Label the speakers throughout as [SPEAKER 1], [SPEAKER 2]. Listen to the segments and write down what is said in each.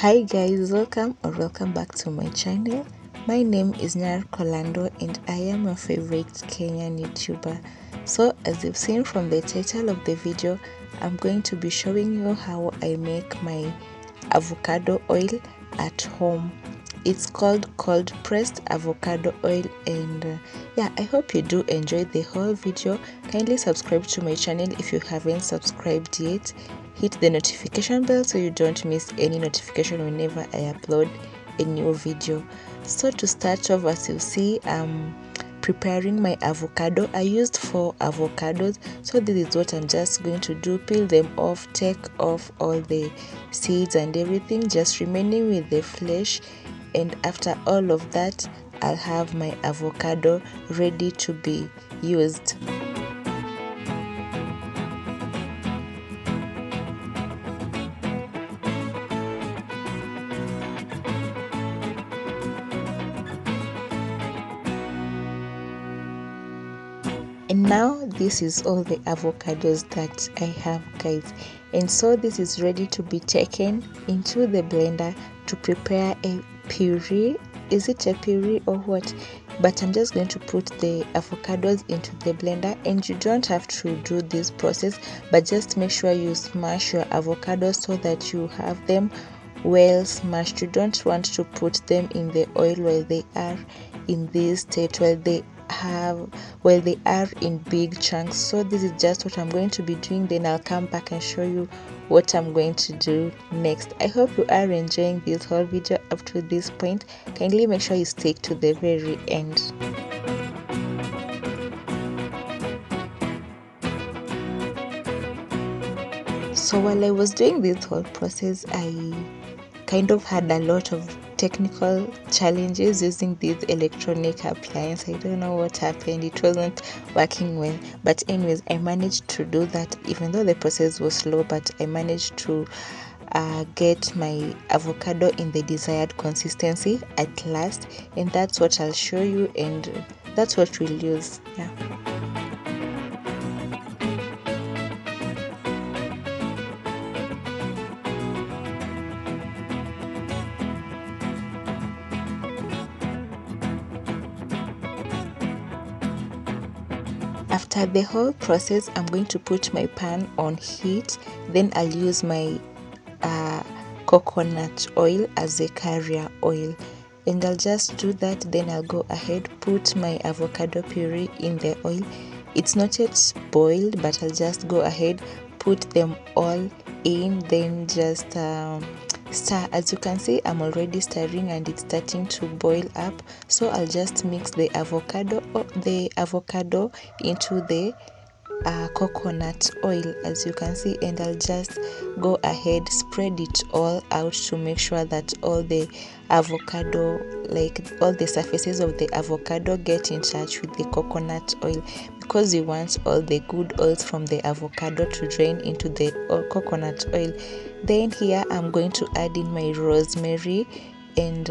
[SPEAKER 1] Hi guys, welcome back to my channel. My name is Nyar Kolando and I am your favorite Kenyan YouTuber. So as you've seen from the title of the video, I'm going to be showing you how I make my avocado oil at home. It's called cold pressed avocado oil, and yeah, I hope you do enjoy the whole video. Kindly subscribe to my channel if you haven't subscribed yet. Hit the notification bell so you don't miss any notification whenever I upload a new video. So to start off, as you see, I'm preparing my avocado. I used 4 avocados, so this is what I'm just going to do: peel them off, take off all the seeds and everything, just remaining with the flesh. And after all of that, I'll have my avocado ready to be used. And now this is all the avocados that I have, guys, and so this is ready to be taken into the blender to prepare a puree. Is it a puree or what? But I'm just going to put the avocados into the blender, and you don't have to do this process, but just make sure you smash your avocados so that you have them well smashed. You don't want to put them in the oil while they are in this state, while they are in big chunks. So this is just what I'm going to be doing, then I'll come back and show you what I'm going to do next. I hope you are enjoying this whole video up to this point. Kindly make sure you stick to the very end. So while I was doing this whole process, I kind of had a lot of technical challenges using this electronic appliance. I don't know what happened, it wasn't working well, but anyways, I managed to do that. Even though the process was slow, but I managed to get my avocado in the desired consistency at last, and that's what I'll show you, and that's what we'll use. Yeah. After the whole process, I'm going to put my pan on heat, then I'll use my coconut oil as a carrier oil, and I'll just do that. Then I'll go ahead, put my avocado puree in the oil. It's not yet boiled, but I'll just go ahead, put them all in, then just stir. As you can see, I'm already stirring and it's starting to boil up, so I'll just mix the avocado into the coconut oil, as you can see, and I'll just go ahead, spread it all out to make sure that all the avocado, like all the surfaces of the avocado, get in touch with the coconut oil, because you want all the good oils from the avocado to drain into the coconut oil. Then here I'm going to add in my rosemary, and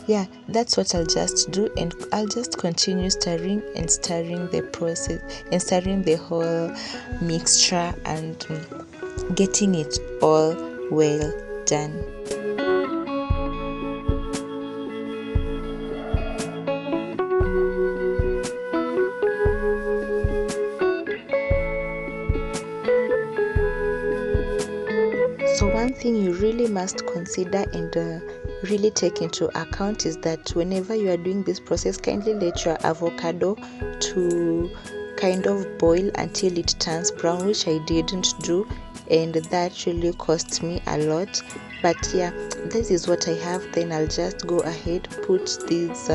[SPEAKER 1] yeah, that's what I'll just do, and I'll just continue stirring the process and stirring the whole mixture and getting it all well done. So one thing you really must consider and really take into account is that whenever you are doing this process, kindly let your avocado to kind of boil until it turns brown, which I didn't do, and that really cost me a lot. But yeah, this is what I have. Then I'll just go ahead, put this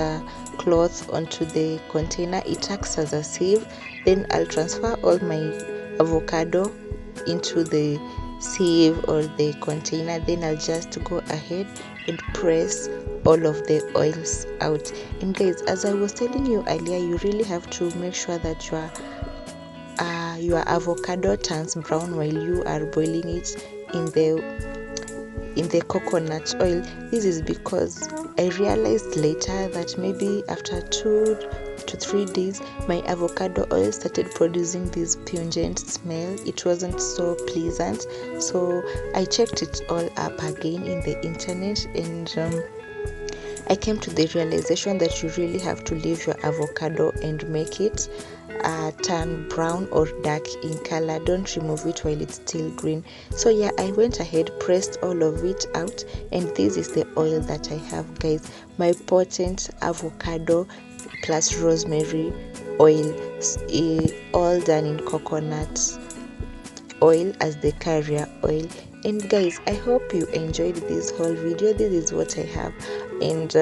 [SPEAKER 1] cloth onto the container. It acts as a sieve. Then I'll transfer all my avocado into the sieve or the container. Then I'll just go ahead and press all of the oils out. And guys, as I was telling you earlier, you really have to make sure that your avocado turns brown while you are boiling it in the coconut oil. This is because I realized later that maybe after 2 to to 3 days, my avocado oil started producing this pungent smell. It wasn't so pleasant, so I checked it all up again in the internet, and I came to the realization that you really have to leave your avocado and make it turn brown or dark in color. Don't remove it while it's still green. So yeah, I went ahead, pressed all of it out, and this is the oil that I have, guys. My potent avocado plus rosemary oil, all done in coconut oil as the carrier oil. And guys, I hope you enjoyed this whole video. This is what I have, and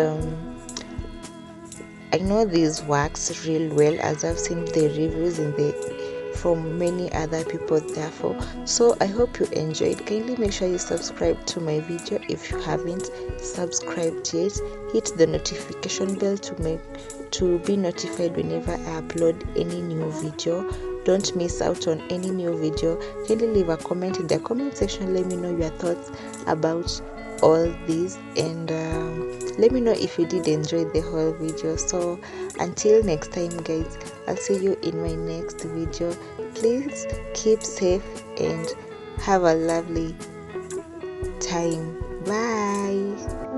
[SPEAKER 1] I know this works real well, as I've seen the reviews from many other people, therefore. So I hope you enjoyed. Kindly make sure you subscribe to my video if you haven't subscribed yet. Hit the notification bell to be notified whenever I upload any new video. Don't miss out on any new video. Kindly leave a comment in the comment section. Let me know your thoughts about all these, and let me know if you did enjoy the whole video. So until next time, guys, I'll see you in my next video. Please keep safe and have a lovely time. Bye.